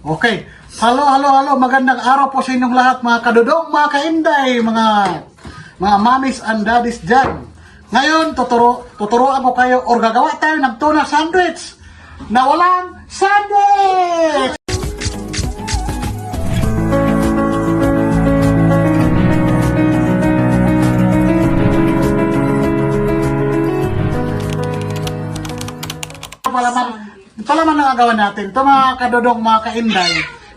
Okay. Hello. Magandang araw po sa inyong lahat, mga kadudong, mga kainday, mga mommies and daddies dyan. Ngayon, tuturuan ko kayo or gagawa tayo ng tuna sandwich na walang sandwich! Palaman ang gagawin natin. Ito mga kadudong, mga kainday,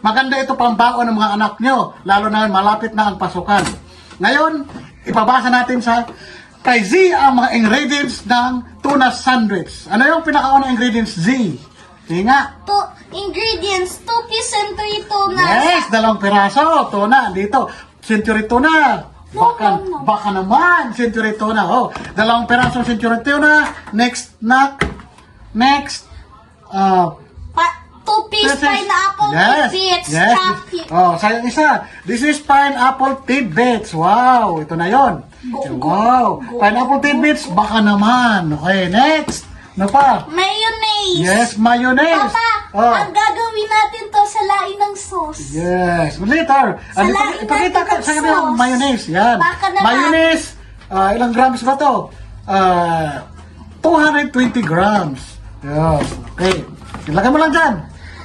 maganda ito pambaon ng mga anak nyo, lalo na malapit na ang pasukan. Ngayon, ipabasa natin sa kay Z ang mga ingredients ng tuna sandwich. Ano yung pinakaunang ingredients, Z? Sige nga. Ingredients, 2 piece century tuna. Yes, 2 piraso. Tuna, dito. Century tuna. Baka naman, century tuna. Oh, 2 piraso century tuna. Next, 2 piece pineapple tidbits. Yes. Oh, sayang isa. This is pineapple tidbits. Wow, ito na yon. Wow, pineapple tidbits. Baka naman. Okay, next. Ano pa? Mayonnaise. Yes, mayonnaise. Papa, ang gagawin natin to sa laing ng sauce. Yes, later. Ipakita ka sa kanya yung mayonnaise. Yan. Baka naman. Mayonnaise, ilang grams ba to? 220 grams. Yes, okay. Ilagay mo lang dyan.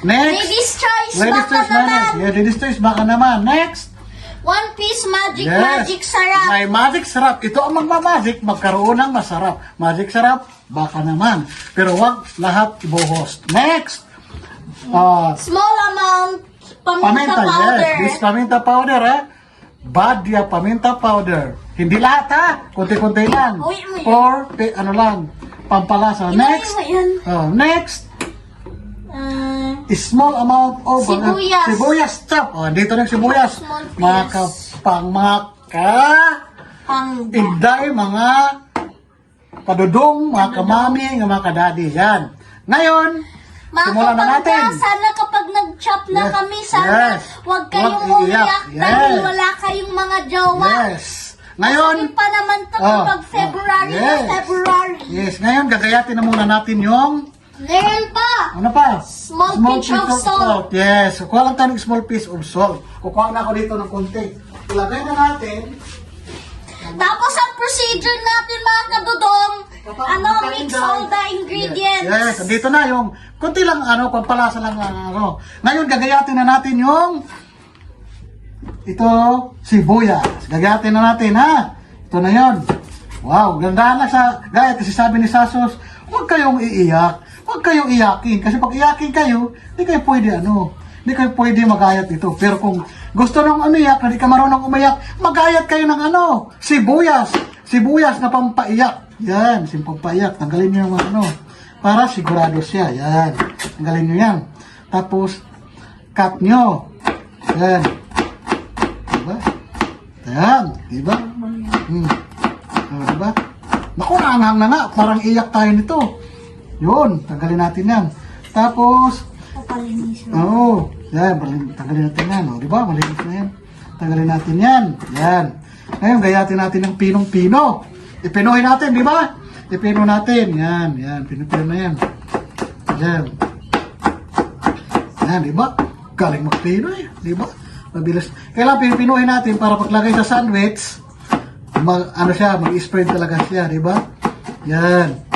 Next. Ladies' choice, Ladies' baka choice naman. Yeah, ladies' choice, baka naman. Next. 1 piece magic Yes. sarap. May magic sarap. Ito ang magmamagic, magkaroon ng masarap. Magic sarap, baka naman. Pero wag lahat ibuhos. Next. Small amount paminta powder. Yes. This paminta powder, Badia paminta powder. Hindi lahat, kunti-kunti lang. Uy. For, pampalasa. Next. Next. Small amount of Sibuyas. Sibuyas chop. Dito na yung sibuyas. Small Mga piece. inday, mga kadudong, mga kamami, mga kadadi. Yan. Ngayon, simulan na natin. Sana kapag nag-chop na Yes. kami, sana Yes. huwag kayong Huwag iiyak. umiyak Yes. dahil wala kayong mga jowa. Yes. Ngayon, Masakit pa naman to kapag February na yes. February. Yes, ngayon gagayatin na muna natin yung Meron pa! ano pa? Small pinch of salt. Yes, kuha lang tayo ng small piece of salt. Kukuha na ako dito ng konti. Ilagay na natin. Tapos ang procedure natin mga kadudong, mix all the ingredients. Yes, dito na yung konti lang pampalasa lang Ngayon gagayatin na natin yung ito sibuyas. Gagayatin na natin Ito na yon. Wow, ganda na sa gayat kasi sabi ni Sasos, huwag kayong iiyak. Huwag kayong iyakin kasi pag iyakin kayo, hindi kayo pwede magayat ito. Pero kung gusto nang umiyak, hindi ka marunong umiyak, magayat kayo ng sibuyas na pampaiyak. Yan, pampaiyak. Tanggalin niyo yung para sigurado siya. Yan. Tanggalin niyo yan. Tapos cut niyo. Yan. Diba? Yan, diba? Diba? Naku, naanghang na nga. Parang iyak tayo nito. Yun, tanggalin natin yan. Tapos, yan, tanggalin natin yan. Diba? Malinis na yan. Tanggalin natin yan. Yan. Ngayon, gayatin natin ng pinong-pino. Ipinohin natin, di ba? Ipino natin. Yan. Pinong-pino na yan. Yan. Yan, di ba? Galing magpino di ba? Mabilis. Kailangan pinuhin natin para paglagay sa sandwich, mag-spread talaga siya, di ba? Yan.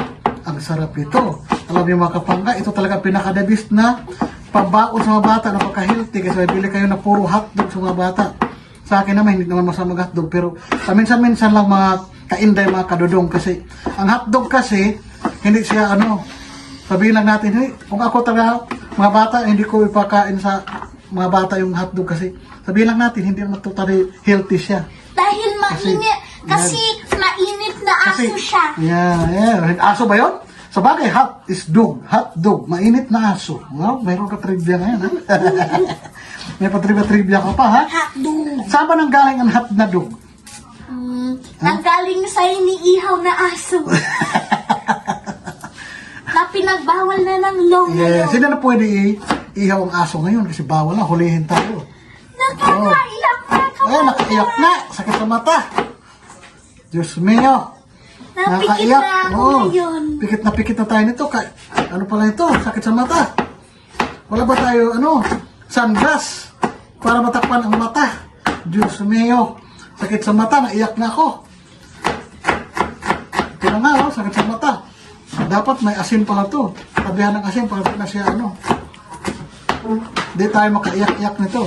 Ang sarap ito. Alam niyo mga kapangga, ito talaga pinaka-the best na pambaon sa mga bata, napaka-healthy kasi may bili kayo na puro hotdog sa mga bata. Sa akin naman, hindi naman masama hotdog, pero minsan-minsan lang mga kainday, mga kadudong kasi ang hotdog kasi, hindi siya sabihin lang natin, hey, kung ako talaga, mga bata, hindi ko ipakain sa mga bata yung hotdog kasi sabihin lang natin, hindi naman totally healthy siya. Dahil mainit, kasi mainit na aso siya. Yeah. Aso ba yun? Sa bagay, hot dog, mainit na aso. Well, mayroon ka trivia ngayon, May pa-trivia ka pa, Hotdog. Saan ba nang galing ang hot na dog? Nanggaling sa iniihaw na aso. Na pinagbawal na ng law ngayon. Sino na pwede ihaw ang aso ngayon kasi bawal na, hulihin tayo. Nakakaiyak na Nakaiyak na, sakit sa mata. Diyos mio. Napikit na ako ngayon. Pikit na tayo nito. Ano pala ito? Sakit sa mata. Wala ba tayo, sunglass para matakpan ang mata. Diyos mio, sakit sa mata, naiyak na ako. Ito na nga, oh, sakit sa mata. Dapat may asin pala to. Tabihan ng asin para na siya ano. Hindi tayo makaiyak-iyak nito.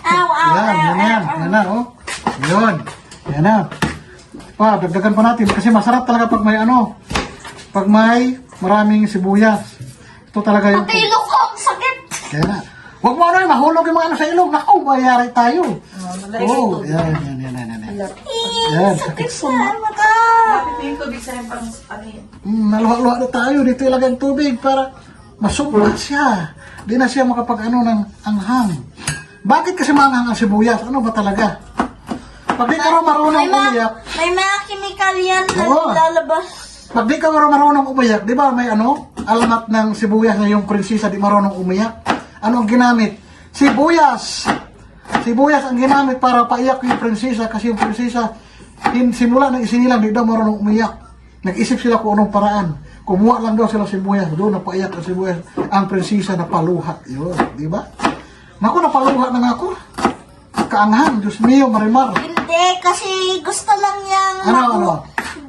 Ow, ow, Yan, ow, yan, ow. yan na, oh. Yun, yan na. Pa, dagdagan pa natin kasi masarap talaga pag may ano, pag may maraming sibuyas. Ito talaga yung... Pati ilong ko, ang sakit. Kaya na. Huwag mo ano, mahulog yung mga ano sa ilong. Naku, mayayari tayo. Oo, yan. Yan, sakit sa mata. Bakit yung tubig sa rin pang ano yun? Naluha-luha na tayo. Dito ilagay ang tubig para masubra siya. Di na siya makapag-ano ng anghang. Bakit kasi maanghang ang sibuyas? Ano ba talaga? Pag di ka raw marunong umiyak, May mga chemical yan na Oo. lalabas. pag di ka raw marunong umiyak, di ba may ano? Alamat ng sibuyas na yung prinsesa di marunong umiyak. Ano ang ginamit? Sibuyas! Sibuyas ang ginamit para paiyak yung prinsesa kasi yung prinsesa simula ng isinilang di daw marunong umiyak. Nag-isip sila kung anong paraan. Kumuha lang daw sila sibuyas. Doon napaiyak ang sibuyas. Ang prinsesa napaluha. Yun, di ba? Naku, napaluha na nga ako. Kaanghang, Diyos mio, marimar. Hindi, kasi gusto lang niyang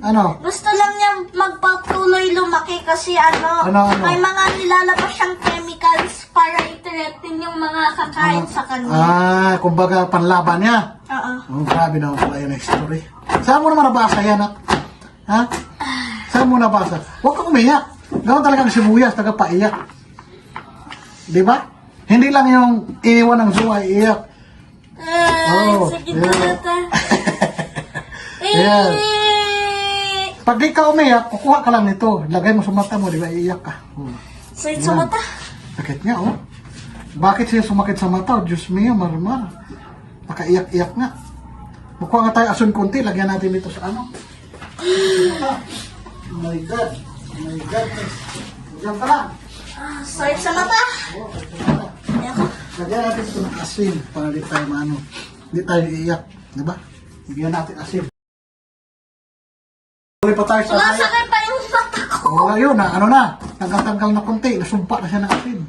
Ano? gusto lang niyang magpatuloy lumaki kasi ano, Ano? may mga nilalabas siyang chemicals para i-threaten yung mga kakain sa kanya. Kumbaga panlaban niya. Oo. Oh, grabe naman pala yun ang story. Saan mo naman nabasa yan, ha? Ha? Saan mo nabasa? Huwag kang umiyak. Gawin talagang sibuyas, taga-paiyak. Di ba? Hindi lang yung iniwan ng zoo ay iyak. Oh, sige yeah. na ta. Yeah. Pag di ka umiyak, kukuha ka lang nito. Lagay mo sa mata mo, di ba? Iiyak ka. Sakit sa mata. Sakit nga, oh. Bakit siya sumakit sa mata? Oh, Diyos mio, marmar. Nakaiyak-iyak nga. Bukuha nga tayo asun konti. Lagyan natin dito sa ano. Oh my God. Oh my God. Diyan ka lang. Sakit sa mata. Oh, lagyan natin ito ng asin para di tayo maano. Hindi tayo iiyak. Diba? Lagyan natin asin. Tuloy pa tayo sa Wala kaya. sakit pa yung mata ko. Oo, ayun na, ano na, tanggal-tanggal na konti, nasumpa na siya ng asin.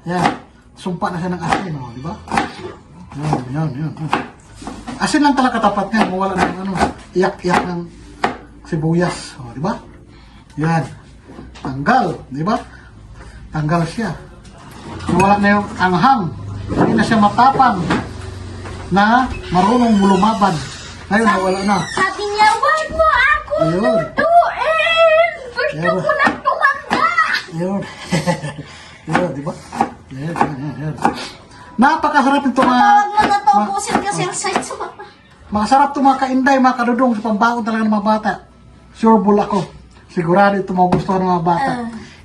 Yan, sumpa na siya ng asin, oh, di ba? Yan. Asin lang talaga katapat niya, mawala ng ano, iyak-iyak ng sibuyas, oh, di ba? Yan, tanggal, di ba? Tanggal siya. Nawala na yung anghang, hindi na siya matapang na marunong lumaban. Ngayon, nawala na. Sabi niya, wag mo ako Ayun. tutuin. Gusto Ayun. ko na tumanda. Yun. Yun, di ba? Yan. Napakasarap ito mga... Tawag mo na to, busin kasi ang sakit sa mata. Makasarap ito mga kainday, mga kadudong sa pambaon talaga ng mga bata. Sure bull ako. Sigurado ito magustuhan ng mga bata.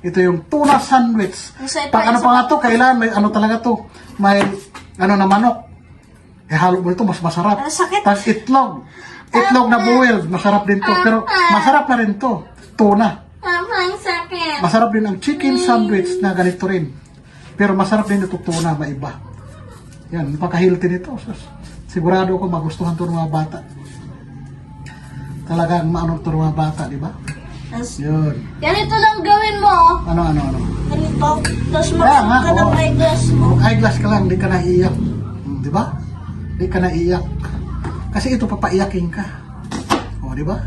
Ito yung tuna sandwich. Ang sarap Pag pa ano isa pa nga to, kailan may ano talaga to. May ano na manok. Halo mo ito, mas masarap. Ang sakit. Tapos itlog. Itlog na boiled, masarap din to. Pero masarap na rin to. Tuna. Ang sakit. Masarap din ang chicken sandwich na ganito rin. Pero masarap din ito tuna, maiba. Yan, napaka-healthy nito. Sigurado ko magustuhan ito ng mga bata. Talagang maano ito ng mga bata, di ba? Yun. Ganito lang gawin mo. Ano. Ganito. Tapos Kaya nga, magsuka ng oo. eyeglass mo. Mag-eyeglass ka lang, di ka naiiyak. Di ba? Di ka naiiyak. Kasi ito papaiyakin ka. O, di ba?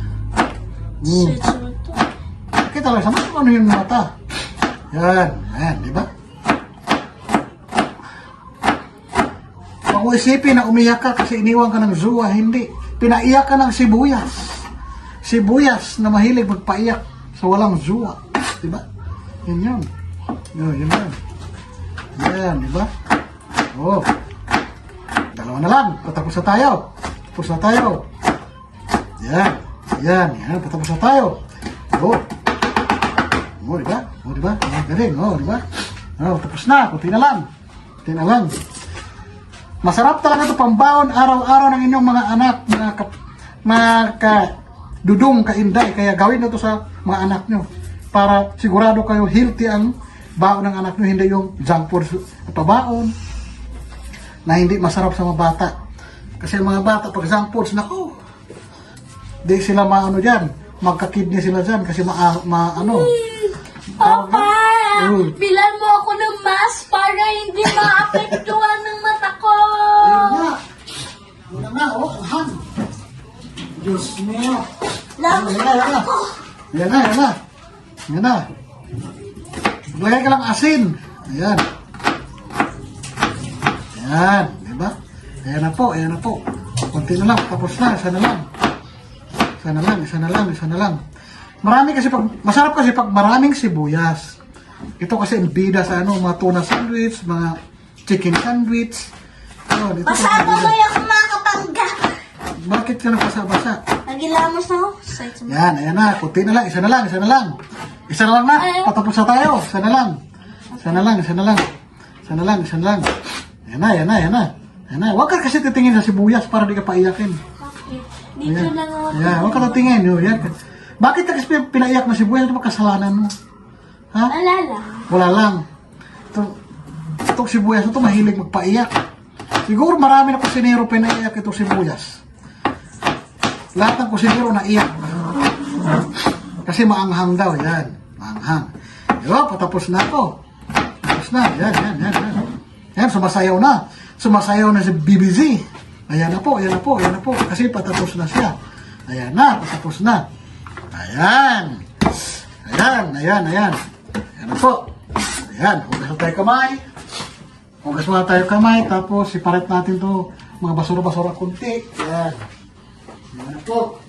Sakit sa mata. Kita lang, sama ano yung mata. Yan, di ba? Kung isipin na umiyak ka kasi iniwan ka ng zoo, hindi. Pinaiyak ka ng sibuyas. Sibuyas na mahilig magpaiyak sa walang zoo. Di ba? Yun. Yun. Yan, di ba? Oh. Dalawa na lang. Patapos na tayo. Yan. Patapos na tayo. Oh, di ba? Galing, di ba? Oh, tapos na. Kunti na lang. Masarap talaga ito pambaon araw-araw ng inyong mga anak, mga dudong kainday. Kaya gawin na ito sa mga anak nyo. Para sigurado kayo healthy ang baon ng anak nyo. Hindi yung junk food at pabaon na hindi masarap sa mga bata. Kasi mga bata, pag junk foods, naku, di sila maano dyan. Magka-kidney sila dyan kasi Papa! Mm. Bilan mo ako ng mas para hindi maapektuhan ng mata ko. Ayun nga. Una nga, oh, ang hang. Diyos mio. Lamang Ayan na. Ayan na, ayan na. Ayan na. Maglagay ka lang asin. Ayan. Ayan, diba? Ayan na po, ayan na po. Kunti na lang, tapos na, isa na lang. Isa na lang, isa na lang, isa na lang. Marami kasi masarap kasi pag maraming sibuyas. Ito kasi bida sa ano, mga tuna sandwich, mga chicken sandwich. Ayun, ito Basa mo bida. yung mga kapangga. Bakit ka nagpasa-basa? Nagilamos na ako. Side sa Yan, ayan na, kunti na lang, isa na lang, isa na lang. Isa na lang na, patapos na tayo, isa na lang. Isa na lang, isa na lang. Isa na lang, isa na lang. Ayan na, ayan na, ayan na. Ayan na, huwag ka kasi titingin sa sibuyas para di ka paiyakin. Dito Ayan, lang ako. ayan, huwag ka titingin. Oh, yan. Bakit ka kasi pinaiyak na sibuyas? Ano ba kasalanan mo? Ha? Alala. Wala lang. Itong sibuyas ito mahilig magpaiyak. Siguro marami na kusinero pinaiyak itong sibuyas. Lahat ng kusinero naiyak. Kasi maanghang daw, yan. Maanghang. Diba, patapos na ako. Tapos na, yan, yan, yan, yan. Yan, sumasayaw na. Sumasayaw na si BBC. Ayan na po, ayan na po, ayan na po. Kasi patapos na siya. Ayan na, patapos na. Ayan. Ayan, ayan, ayan. Ayan na po. Ayan, hugas na tayo kamay. Hugas na tayo kamay. Tapos, iparet natin to mga basura-basura kunti. Ayan. Ayan na po.